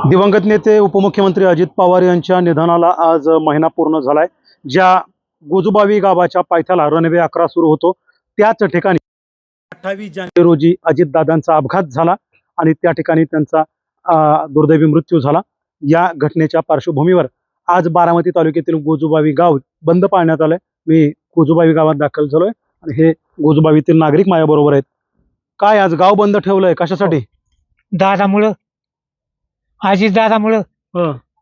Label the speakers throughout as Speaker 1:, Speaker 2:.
Speaker 1: दिवंगत नेते उपमुख्यमंत्री अजित पवार यांच्या निधनाला आज महिना पूर्ण झालाय। ज्या गोजूबावी गावाच्या पायथ्याला रनवे 11 सुरू होतो त्याच ठिकाणी 28 जानेवारी रोजी अजितदादांचा अपघात झाला आणि त्या ठिकाणी त्यांचा दुर्दैवी मृत्यू झाला। या घटनेच्या पार्श्वभूमीवर आज बारामती तालुक्यातील गोजूबावी गाव बंद पाळण्यात आलंय। मी गोजूबावी गावात दाखल झालोय आणि हे गोजूबावीतील नागरिक माझ्याबरोबर आहेत। काय आज गाव बंद ठेवलंय कशासाठी?
Speaker 2: दादामुळं, दादामुळं.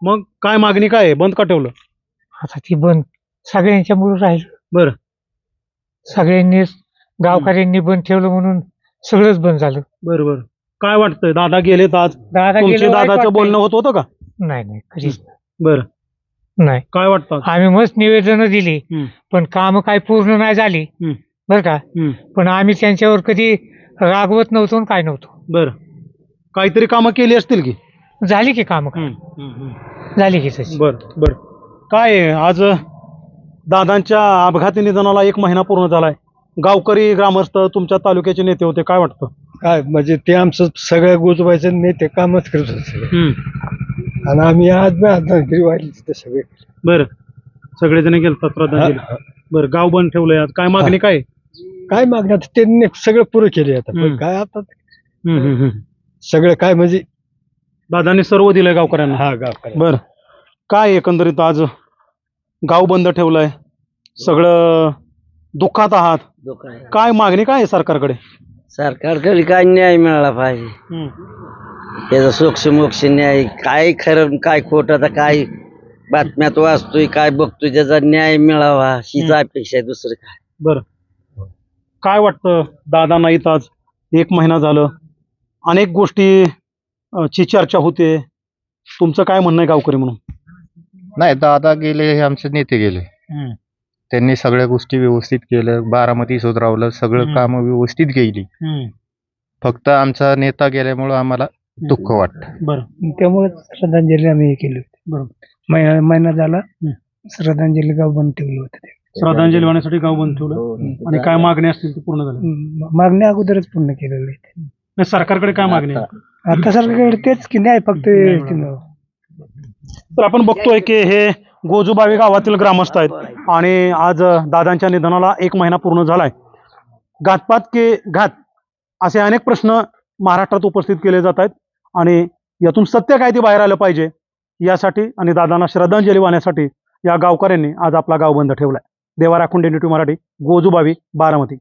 Speaker 1: मग काय मागणी काय आहे? बंद का ठेवलं?
Speaker 2: आता ती बंद सगळ्यांच्यामुळं राहील।
Speaker 1: बरं,
Speaker 2: सगळ्यांनी गावकऱ्यांनी बंद ठेवलं म्हणून सगळंच बंद झालं।
Speaker 1: बरोबर। काय वाटतंय दादा गेलेत आज?
Speaker 2: दादा
Speaker 1: तुमचे
Speaker 2: गेले, वाईट
Speaker 1: दादाचं
Speaker 2: वाटतंय.
Speaker 1: बोलणं होतं का?
Speaker 2: नाही कधीच
Speaker 1: बरं,
Speaker 2: नाही।
Speaker 1: काय वाटतं?
Speaker 2: आम्ही मस्त निवेदन दिली पण काम काही पूर्ण नाही झाली बरं का। पण आम्ही त्यांच्यावर कधी रागवत नव्हतो आणि काय नव्हतो।
Speaker 1: बरं, काहीतरी कामं केली असतील की?
Speaker 2: झाली की काम, झाली की तशी।
Speaker 1: बरं, काय आहे आज दादांच्या अपघाती निधनाला 1 महिना पूर्ण झालाय। गावकरी ग्रामस्थ तुमच्या तालुक्याचे नेते होते, काय वाटतं?
Speaker 3: काय म्हणजे ते आमचं सगळ्या गोजबायचं नेते कामच करत होते आणि आम्ही आज श्रद्धांजली वाहिली तिथे सगळे।
Speaker 1: बरं, सगळेजण गेलतात श्रद्धांजली। बरं, गाव बंद ठेवलंय आज, काय मागणी काय?
Speaker 3: काय मागण्यात त्यांनी सगळं पुरं केले आता, पण काय आता सगळं काय म्हणजे
Speaker 1: दादांनी सर्व दिलंय गावकऱ्यांना।
Speaker 3: हा गाव
Speaker 1: बरं, काय एकंदरीत आज गाव बंद ठेवलंय, सगळं दुःखात आहात, काय मागणी काय आहे सरकारकडे?
Speaker 4: सरकारकडे काय न्याय मिळाला पाहिजे, त्याचा सोक्ष मोक्ष न्याय। काय खरं काय खोट, आता काय बातम्यात वाचतोय काय बघतोय, त्याचा न्याय मिळावा हीच अपेक्षा आहे, दुसरं काय।
Speaker 1: बरं, काय वाटतं दादा नाहीत आज 1 महिना झालं, अनेक गोष्टी ची चर्चा होते, तुमचं काय म्हणणं आहे गावकरी म्हणून?
Speaker 5: नाही, दादा गेले हे आमचे नेते गेले, त्यांनी सगळ्या गोष्टी व्यवस्थित केलं, बारामती सुधारवलं, सगळं काम व्यवस्थित गेली। फक्त आमचा नेता गेल्यामुळं आम्हाला दुःख वाटतं।
Speaker 1: बरं,
Speaker 2: त्यामुळे श्रद्धांजली आम्ही केली होती।
Speaker 1: बरोबर,
Speaker 2: महिना झाला श्रद्धांजली गाव बंद ठेवलं होतं।
Speaker 1: श्रद्धांजली वाहण्यासाठी गाव बंद ठेवलं आणि काय मागणी असतील ते पूर्ण झाल्या?
Speaker 2: मागण्या अगोदरच पूर्ण केलेलं आहे।
Speaker 1: सरकारकडे काय मागणी आहे?
Speaker 2: आता सरकारकडे तेच की नाही, फक्त
Speaker 1: तर आपण बघतोय की हे गोजूबावी गावातील ग्रामस्थ आहेत आणि आज दादांच्या निधनाला 1 महिना पूर्ण झालाय। घातपात की घात असे अनेक प्रश्न महाराष्ट्रात उपस्थित केले जात आहेत आणि यातून सत्य काय ते बाहेर आलं पाहिजे यासाठी आणि दादांना श्रद्धांजली वाहण्यासाठी या गावकऱ्यांनी आज आपला गाव बंद ठेवलाय। देवा राखुंडे, NTV मराठी, गोजूबावी, बारामती।